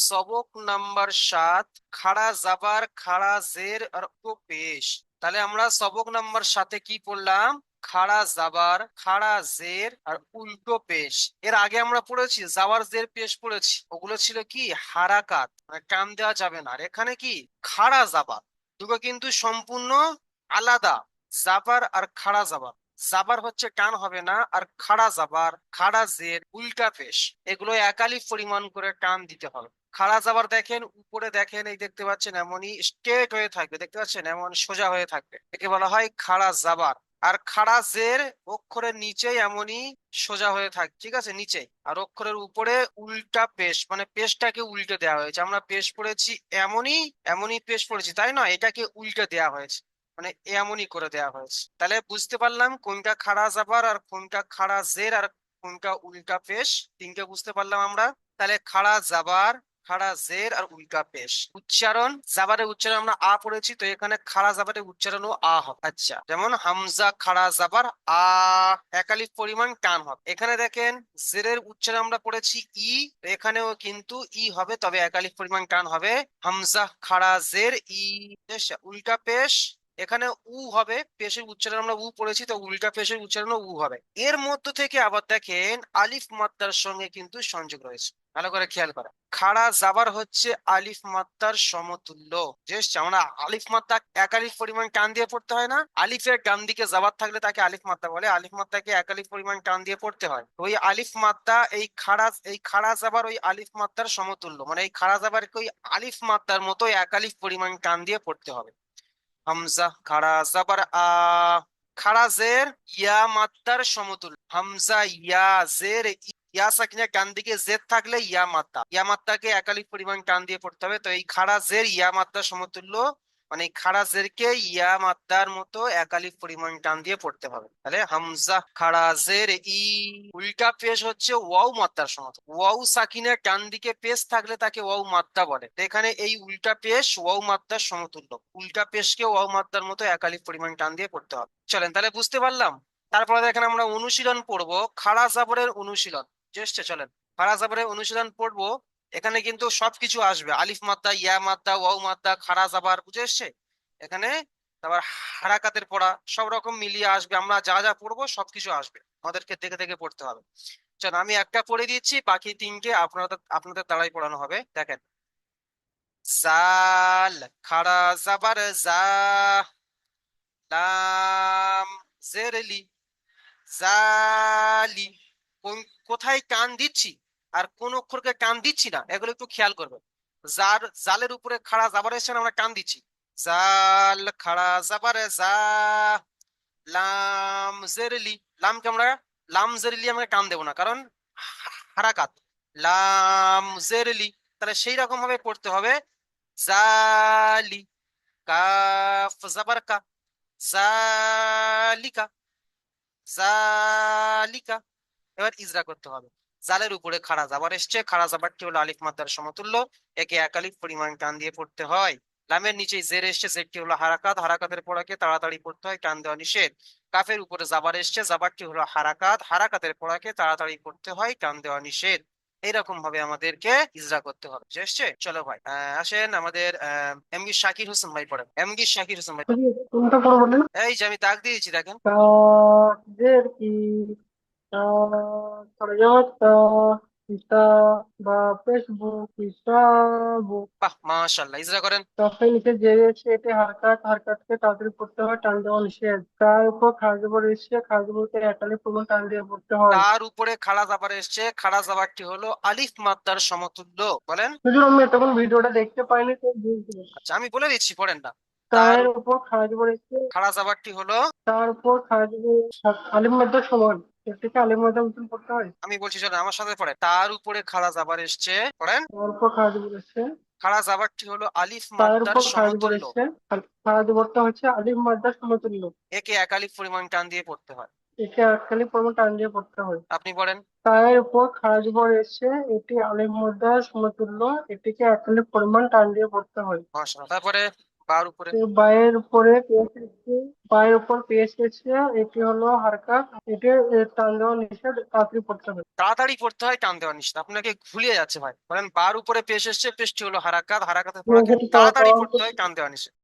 सबक নাম্বার 7 খাড়া জাবার খাড়া জের আর ও পেশ। তাহলে আমরা সবক নাম্বার 7-এ কি পড়লাম? খাড়া জাবার খাড়া জের আর উল্টো পেশ। এর আগে আমরা পড়েছি জাবার জের পেশ পড়েছি, ওগুলো ছিল কি হারাকাত, মানে টান দেওয়া যাবে না। আর এখানে কি খাড়া জাবার, দুটো কিন্তু সম্পূর্ণ আলাদা। জাবার আর খাড়া জাবার, জাবার হচ্ছে টান হবে না, আর খাড়া জাবার খাড়া জের উল্টা পেশ এগুলো একালি পরিমাণ করে টান দিতে হবে। খাড়া জাবার দেখেন উপরে, দেখেন এই দেখতে পাচ্ছেন এমনই স্ট্রেট হয়ে থাকবে, দেখতে পাচ্ছেন এমন সোজা হয়ে থাকবে, একে বলা হয় খাড়া জাবার। আর খাড়া জের অক্ষরের নিচে এমনই সোজা হয়ে থাকে, ঠিক আছে, নিচে। আর অক্ষরের উপরে উল্টা পেশ, মানে পেশটাকে উল্টে দেওয়া হয়েছে। আমরা পেশ পড়েছি এমনই, এমনই পেশ পড়েছি, তাই না? এটাকে উল্টে দেওয়া হয়েছে, মানে এমনই করে দেওয়া হয়েছে। তাহলে বুঝতে পারলাম কোনটা খাড়া জাবার আর কোনটা খাড়া জের আর কোনটা উল্টা পেশ, তিনটে বুঝতে পারলাম আমরা। তাহলে খাড়া জাবার খাড়া জের আর উল্টা পেশ। উচ্চারণ, জাবারের উচ্চারণ আমরা আ পড়েছি, তো এখানে খাড়া জাবারের উচ্চারণও আ হবে। আচ্ছা, যেমন হামজা খাড়া জাবার আ, একালিক পরিমাণ টান হবে। এখানে দেখেন জেরের উচ্চারণ আমরা পড়েছি ই, তো এখানেও কিন্তু ই হবে, তবে একালিক পরিমাণ টান হবে। হামজা খাড়া জের ই। উল্টা পেশ, এখানে উ হবে, পেশের উচ্চারণ আমরা উ পড়েছি, তো উল্টা পেশের উচ্চারণও উ হবে। এর মধ্য থেকে আবার দেখেন আলিফ মাত্রার সঙ্গে কিন্তু সংযোগ রয়েছে, ভালো করে খেয়াল করা। খাড়া জাবার হচ্ছে আলিফ মাত্রার সমতুল্য। জাস্ট আমরা আলিফ মাত্রা একালিফ পরিমাণ টান দিয়ে পড়তে হয় না, আলিফের ডান দিকে জাবার থাকলে তাকে আলিফ মাত্রা বলে, আলিফ মাত্রাকে একালিফ পরিমাণ টান দিয়ে পড়তে হয়। ওই আলিফ মাত্রা এই খাড়া জাবার ওই আলিফ মাত্রার সমতুল্য, মানে এই খাড়া জাবারকে ওই আলিফ মাত্রার মতো একালিফ পরিমাণ টান দিয়ে পড়তে হবে। হামজা খাড়া জাবার আ, খাড়া জের ইয়া মাত্রার সমতুল্য। হামজা ইয়া জের ইয়া সাকিনের ডান দিকে জের থাকলে ইয়া মাত্রা, ইয়া মাত্রাকে একালিক পরিমাণ টান দিয়ে পড়তে হবে। তো এই খাড়া জের ইয়া মাত্রার সমতুল্য, মানে এই খাড়া জেরকে ইয়া মাত্রার মতো একালিক পরিমাণ টান দিয়ে পড়তে হবে। তাহলে হামজা খাড়া জের ই। উল্টা পেশ হচ্ছে ওয়াও মাত্রার সমতুল্য। ওয়াও সাকিনের ডান দিকে পেশ থাকলে তাকে ওয়াও মাত্রা বলে, তো এখানে এই উল্টা পেশ ওয়াও মাত্রার সমতুল্য। উল্টা পেশকে ওয়াও মাত্রার মতো একালিক পরিমাণ টান দিয়ে পড়তে হবে। চলেন, তাহলে বুঝতে পারলাম। তারপরে দেখেন আমরা অনুশীলন পড়বো, খাড়া জাবরের অনুশীলন। চেষ্টা, চলেন খাড়া জাবরের অনুশীলন পড়বো। এখানে কিন্তু সবকিছু আসবে, আলিফ মাত্রা ইয়া মাত্রা ওয়াও মাত্রা খাড়া জাবার, বুঝে এসছে এখানে। তারপর হারাকাতের পড়া সব রকম মিলিয়ে আসবে, আমরা যা যা পড়বো সবকিছু আসবে, আমাদেরকে দেখে দেখে পড়তে হবে। চল আমি একটা পড়ে দিচ্ছি, বাকি তিনটে আপনাদের আপনাদের দ্বারাই পড়ানো হবে। দেখেন, জাল খাড়া জাবার জা, লাম জেরলি জালি। কোন, কোথায় টান দিচ্ছি আর কোন অক্ষরকে টান দিচ্ছি না, এগুলো একটু খেয়াল করবে। জালের উপরে খাড়া জাবার এসে আমরা টান দিচ্ছি, জাল খাড়া জাবার জা। লাম জেরলি, লামকে আমরা লাম জেরলি আমরা টান দেবো না, কারণ হারাকাত। লাম জেরলি, তাহলে সেই রকম ভাবে পড়তে হবে। জালি কাফ জাবার কা, জালিকা জালিকা। এবার ইজরা করতে হবে। জালের উপরে খাড়া জাবার এসছে, খাড়া জাবারটি হলো আলিফ মাদ্দার সমতুল্য, একে একালিফ পরিমাণ টান দিয়ে পড়তে হয়। লামের নিচে জের এসছে, জেরটি হলো হারাকাত, হারাকাতের পড়াকে তাড়াতাড়ি পড়তে হয়, টান দেওয়া নিষেধ। কাফের উপরে জাবার এসছে, জাবারটি হলো হারাকাত, হারাকাতের পড়াকে তাড়াতাড়ি পড়তে হয়, টান দেওয়া নিষেধ। এইরকম ভাবে আমাদেরকে ইজরা করতে হবে, বুঝে এসছে? চলো ভাই, আসেন আমাদের এমডি শাকির হোসেন ভাই পড়েন। এমডি শাকির হোসেন ভাই, কোনটা পড়বো বলেন? এই যে আমি দাগ দিয়েছি দেখেন। কাজের কি কার্যত পিতা বা ফেসবুক হিসাবুক। বাহ, মাশাআল্লাহ, ইজরা করেন। তখন নিচে যে রয়েছে এতে হারকাত, হারকাতকে তাড়াতাড়ি পড়তে হয়, টান দেওয়া নিষেধ। তার উপর খাজবর এসে খাজবরকে একালি পূর্ণ টান দিয়ে পড়তে হয়। তার উপরে খাড়া জাবার এসছে, খাড়া জাবারটি হলো আলিফ মাদ্দার সমতুল্য। বলেন। হুজুর, আমি এতক্ষণ ভিডিওটা দেখতে পাইনি তো বুঝতে পারছি। আচ্ছা, আমি বলে দিচ্ছি, পড়েন না। তার তার উপর খাজবর এসে, খাড়া জাবারটি হলো, তার উপর খাজবর আলিম মাদ্দার সমান, এর থেকে আলিম মাদ্দার মতন পড়তে হয়। আমি বলছি শোনেন আমার সাথে পড়ে, তার উপরে খাড়া জাবার এসছে, পড়েন। তার উপর খাজবর এসে, খাড়া জাবারটি হলো আলিফ তার মাদ্দার উপর খাজবর সমতুল্য, এসে, খাজবরটা হচ্ছে আলিম মাদ্দার সমতুল্য, একে এক আলিফ পরিমাণ টান দিয়ে পড়তে হয়। একে একখালি পর্ব টান দিয়ে পড়তে হয়। আপনি পড়েন। তায়ের উপর খাজবর এসে এটি আলিম মাদ্দার সমতুল্য, এটিকে একখালি পরিমাণ টান দিয়ে পড়তে হয়। মাশাআল্লাহ। তারপরে বার উপরে। তো বায়ের উপরে পেশ এসছে, বায়ের উপর পেশ এসছে, এটি হলো হারকাত, এটি টান দেওয়া নিষেধ, তাড়াতাড়ি পড়তে হবে। তাড়াতাড়ি পড়তে হয়, টান দেওয়া নিষেধ। আপনাকে ভুলিয়ে যাচ্ছে ভাই, বলেন বার উপরে পেশ এসছে, পেশটি হলো হারাকাত, হারাকাতের ঠিক পড়াকে আছে, ঠিক আছে, তাড়াতাড়ি কারণ পড়তে হয়, টান দেওয়া নিষেধ।